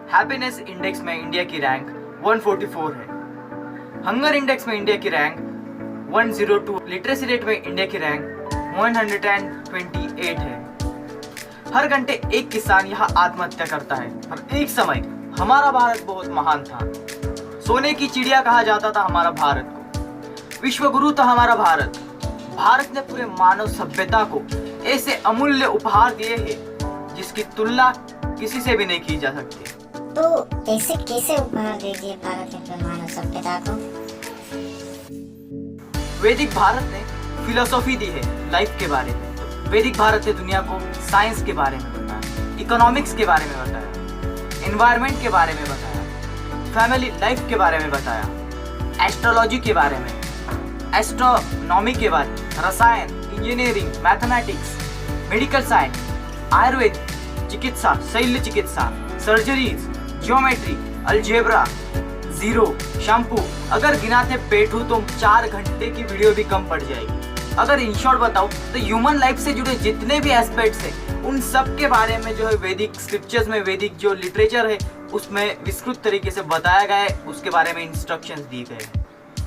Happiness index में India की rank 144 है। हंगर इंडेक्स में इंडिया की रैंक 102, लिटरेसी रेट में इंडिया की रैंक 128 है। हर घंटे एक किसान यहाँ आत्महत्या करता है। और एक समय हमारा भारत बहुत महान था, सोने की चिड़िया कहा जाता था हमारा भारत को, विश्व गुरु था हमारा भारत। भारत ने पूरे मानव सभ्यता को ऐसे अमूल्य उपहार दिए हैं जिसकी तुलना किसी से भी नहीं की जा सकती। तो ऐसे कैसे उपहार दे दिए भारत ने पूरे मानव सभ्यता को? वैदिक भारत ने फिलोसॉफी दी है लाइफ के बारे में। वैदिक भारत ने दुनिया को साइंस के बारे में बताया, इकोनॉमिक्स के बारे में बताया, एनवायरनमेंट के बारे में बताया, फैमिली लाइफ के बारे में बताया, एस्ट्रोलॉजी के बारे में, एस्ट्रोनॉमी के बारे में, रसायन, engineering, mathematics, medical science, Ayurveda, चिकित्सा, शल्य चिकित्सा, surgeries, geometry, algebra, zero, shampoo. अगर गिनाते बैठूं तो 4 घंटे की वीडियो भी कम पड़ जाएगी। अगर इन शॉर्ट बताऊं तो ह्यूमन लाइफ से जुड़े जितने भी एस्पेक्ट्स हैं उन सब के बारे में जो है वैदिक स्क्रिप्चर्स में, वैदिक जो लिटरेचर है उसमें विस्तृत तरीके से बताया गया है, उसके बारे में इंस्ट्रक्शंस दिए गए हैं।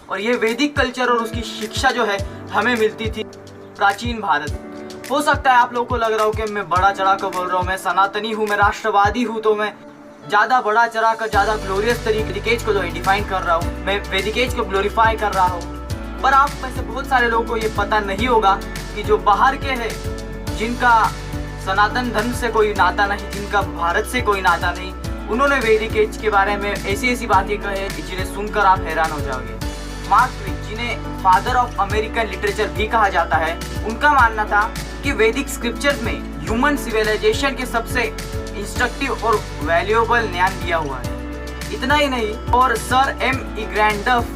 और ये वैदिक कल्चर और उसकी शिक्षा जो है हमें मिलती थी प्राचीन भारत। हो सकता है आप लोगों को लग रहा हो कि मैं बड़ा चढ़ा कर बोल रहा हूँ, मैं सनातनी हूँ, मैं राष्ट्रवादी हूँ, तो मैं ज़्यादा बड़ा चढ़ा कर ज़्यादा ग्लोरियस तरीके को जो डिफाइन कर रहा हूँ, मैं वैदिक एज को ग्लोरीफाई कर रहा हूँ। पर आप में से बहुत सारे लोगों को ये पता नहीं होगा कि जो बाहर के हैं, जिनका सनातन धर्म से कोई नाता नहीं, जिनका भारत से कोई नाता नहीं, उन्होंने वैदिक एज के बारे में ऐसी बातें कही जिन्हें सुनकर आप हैरान हो जाओगे। मार्क ट्वेन, जिन्हें फादर ऑफ अमेरिकन लिटरेचर भी कहा जाता है, उनका मानना था कि वैदिक स्क्रिप्चर्स में ह्यूमन सिविलाइजेशन के सबसे इंस्ट्रक्टिव और वैल्यूएबल ज्ञान दिया हुआ है। इतना ही नहीं, और सर M.E. ग्रैंडफ,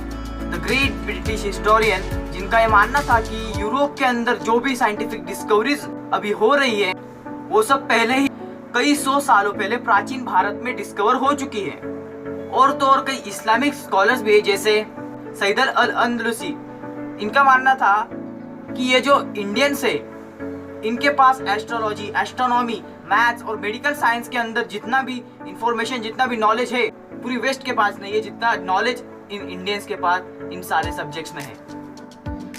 द ग्रेट ब्रिटिश हिस्टोरियन, जिनका ये मानना था कि यूरोप के अंदर जो भी साइंटिफिक डिस्कवरीज अभी हो रही है वो सब पहले ही कई 100 सालों पहले प्राचीन भारत में डिस्कवर हो चुकी है। और तो और कई इस्लामिक स्कॉलर्स भी जैसे सैदर अल अंदलुसी, इनका मानना था कि ये जो इंडियंस है इनके पास एस्ट्रोलॉजी, एस्ट्रोनॉमी, मैथ्स और मेडिकल साइंस के अंदर जितना भी इंफॉर्मेशन, जितना भी नॉलेज है पूरी वेस्ट के पास नहीं है, जितना नॉलेज इन इंडियंस के पास इन सारे सब्जेक्ट्स में है।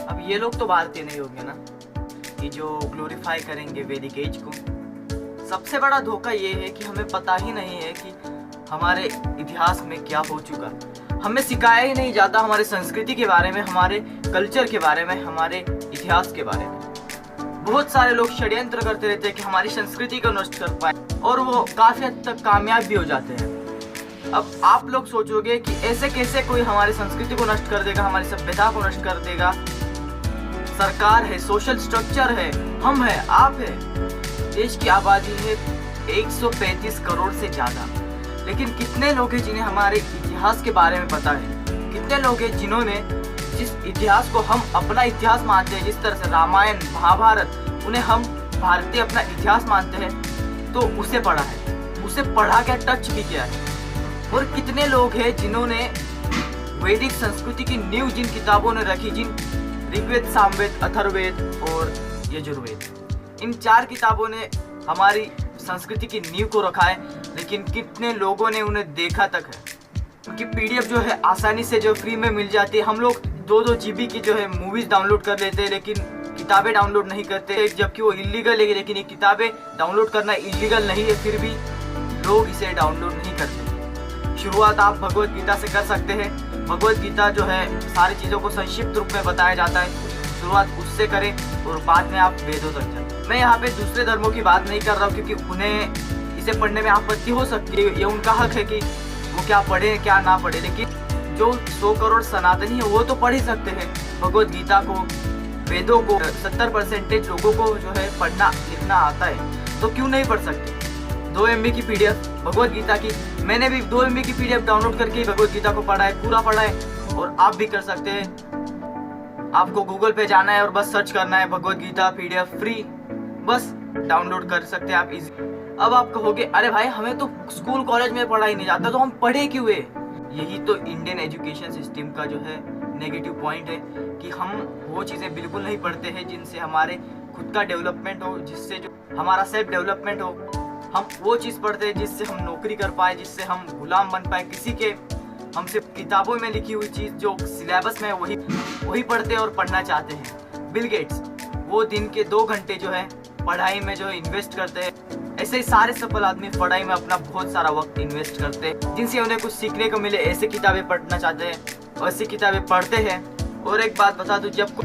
अब ये लोग तो भारतीय नहीं होंगे ना कि जो ग्लोरीफाई करेंगे वैदिक एज को। सबसे बड़ा धोखा ये है कि हमें पता ही नहीं है कि हमारे इतिहास में क्या हो चुका। हमें सिखाया ही नहीं जाता हमारे संस्कृति के बारे में, हमारे कल्चर के बारे में, हमारे इतिहास के बारे में। बहुत सारे लोग षड्यंत्र करते रहते हैं कि हमारी संस्कृति को नष्ट कर पाए, और वो काफी हद तक कामयाब भी हो जाते हैं। अब आप लोग सोचोगे कि ऐसे कैसे कोई हमारी संस्कृति को नष्ट कर देगा, हमारी सभ्यता को नष्ट कर देगा। सरकार है, सोशल स्ट्रक्चर है, हम है, आप है। देश की आबादी है 135 करोड़ से ज्यादा, लेकिन कितने लोग हैं जिन्हें हमारे इतिहास के बारे में पता है? कितने लोग हैं जिन्होंने जिस इतिहास को हम अपना इतिहास मानते हैं, जिस तरह से रामायण, महाभारत, उन्हें हम भारतीय अपना इतिहास मानते हैं, तो उसे पढ़ा है, उसे पढ़ा के टच भी किया है? और कितने लोग हैं जिन्होंने वैदिक संस्कृति की नींव जिन किताबों ने रखी, जिन ऋग्वेद, सामवेद, अथर्ववेद और यजुर्वेद, इन 4 किताबों ने हमारी संस्कृति की नींव को रखा है, लेकिन कितने लोगों ने उन्हें देखा तक है? उनकी PDF जो है आसानी से जो फ्री में मिल जाती है। हम लोग 2-2 GB की जो है मूवीज डाउनलोड कर लेते हैं, लेकिन किताबें डाउनलोड नहीं करते, जबकि वो इलीगल है। लेकिन ये किताबें डाउनलोड करना इलीगल नहीं है, फिर भी लोग इसे डाउनलोड नहीं करते। शुरुआत आप भगवत गीता से कर सकते हैं। भगवत गीता जो है सारी चीज़ों को संक्षिप्त रूप में बताया जाता है, शुरुआत उससे करें और बाद में आप वेदों तक जाएं। मैं यहाँ पे दूसरे धर्मों की बात नहीं कर रहा हूँ, क्योंकि उन्हें इसे पढ़ने में आपत्ति हो सकती है, ये उनका हक है कि वो क्या पढ़े क्या ना पढ़े। लेकिन जो 100 करोड़ सनातनी है वो तो पढ़ ही सकते हैं भगवत गीता को, वेदों को। 70% लोगों को जो है पढ़ना लिखना आता है, तो क्यों नहीं पढ़ सकते? 2 MB की PDF भगवत गीता की, मैंने भी 2 MB की PDF डाउनलोड करके भगवत गीता को पढ़ा है, पूरा पढ़ा है, और आप भी कर सकते हैं। आपको गूगल पे जाना है और बस सर्च करना है भगवत गीता PDF फ्री, बस डाउनलोड कर सकते हैं आप इजी। अब आप कहोगे अरे भाई हमें तो स्कूल कॉलेज में पढ़ाई नहीं जाता, तो हम पढ़े क्यों है? यही तो इंडियन एजुकेशन सिस्टम का जो है नेगेटिव पॉइंट है कि हम वो चीज़ें बिल्कुल नहीं पढ़ते हैं जिनसे हमारे खुद का डेवलपमेंट हो, जिससे जो हमारा सेल्फ डेवलपमेंट हो, हम वो चीज़ पढ़ते हैं जिससे हम नौकरी कर पाए, जिससे हम गुलाम बन पाए किसी के। हम सिर्फ किताबों में लिखी हुई चीज़ जो सिलेबस में वही पढ़ते और पढ़ना चाहते हैं। बिल गेट्स वो दिन के 2 घंटे जो है पढ़ाई में जो है इन्वेस्ट करते हैं। ऐसे ही सारे सफल आदमी पढ़ाई में अपना बहुत सारा वक्त इन्वेस्ट करते हैं, जिनसे उन्हें कुछ सीखने को मिले। ऐसी किताबें पढ़ना चाहते हैं, ऐसी किताबें पढ़ते हैं। और एक बात बता दूं, जब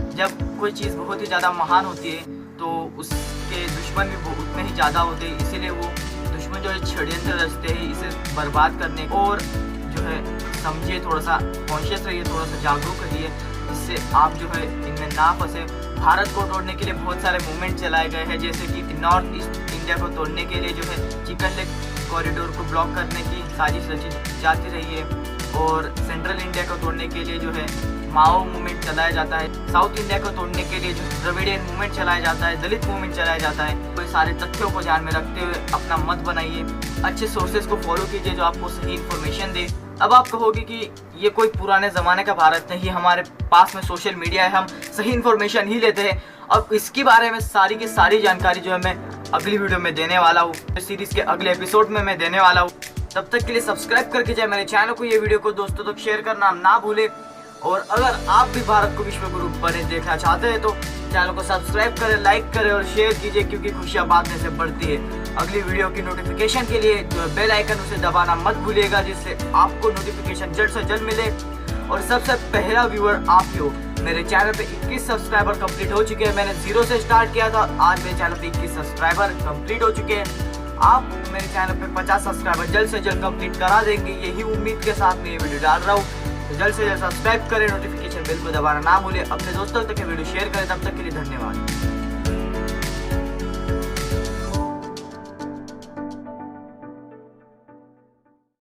कोई चीज़ बहुत ही ज़्यादा महान होती है तो उसके दुश्मन भी उतने ही ज़्यादा होते हैं। इसीलिए वो दुश्मन जो है षड्यंत्र रचते हैं इसे बर्बाद करने। और जो है समझिए, थोड़ा सा कॉन्शियस रहिए, थोड़ा सा जागरूक रहिए, जिससे आप जो है इनमें ना फंसे। भारत को तोड़ने के लिए बहुत सारे मूवमेंट चलाए गए हैं, जैसे कि नॉर्थ ईस्ट इंडिया को तोड़ने के लिए जो है चिकन लेग कॉरिडोर को ब्लॉक करने की साजिश रची जाती रही है। और सेंट्रल इंडिया को तोड़ने के लिए जो है माओ मूवमेंट चलाया जाता है। साउथ इंडिया को तोड़ने के लिए जो द्रविडियन मूवमेंट चलाया जाता है, दलित मूवमेंट चलाया जाता है। कोई सारे तथ्यों को ध्यान में रखते हुए अपना मत बनाइए, अच्छे सोर्सेज को फॉलो कीजिए जो आपको सही इन्फॉर्मेशन दे। अब आप कहोगे कि ये कोई पुराने ज़माने का भारत नहीं, हमारे पास में सोशल मीडिया है, हम सही इन्फॉर्मेशन ही लेते हैं। अब इसके बारे में सारी की सारी जानकारी जो है मैं अगली वीडियो में देने वाला हूँ, सीरीज़ के अगले एपिसोड में मैं देने वाला हूँ। तब तक के लिए सब्सक्राइब करके जाए मेरे चैनल को, ये वीडियो को दोस्तों तक शेयर करना ना भूले। और अगर आप भी भारत को विश्व गुरु बने देखना चाहते हैं तो चैनल को सब्सक्राइब करें, लाइक करें और शेयर कीजिए, क्योंकि खुशियाँ बांटने से बढ़ती है। अगली वीडियो की नोटिफिकेशन के लिए जो बेल आइकन उसे दबाना मत भूलिएगा, जिससे आपको नोटिफिकेशन जल्द से जल्द मिले। और सबसे पहला व्यूअर आप ही हो। मेरे चैनल पे 21 सब्सक्राइबर कंप्लीट हो चुके हैं। मैंने 0 से स्टार्ट किया था, आज मेरे चैनल पे 21 सब्सक्राइबर कंप्लीट हो चुके हैं। आप मेरे चैनल पे 50 सब्सक्राइबर जल्द से जल्द कंप्लीट करा देंगे, यही उम्मीद के साथ मैं ये वीडियो डाल रहा हूँ। तो जल्द से जल्द सब्सक्राइब करें, नोटिफिकेशन बेल को दबाना ना भूलें। अपने दोस्तों तक ये वीडियो शेयर करें। तब तक के लिए धन्यवाद।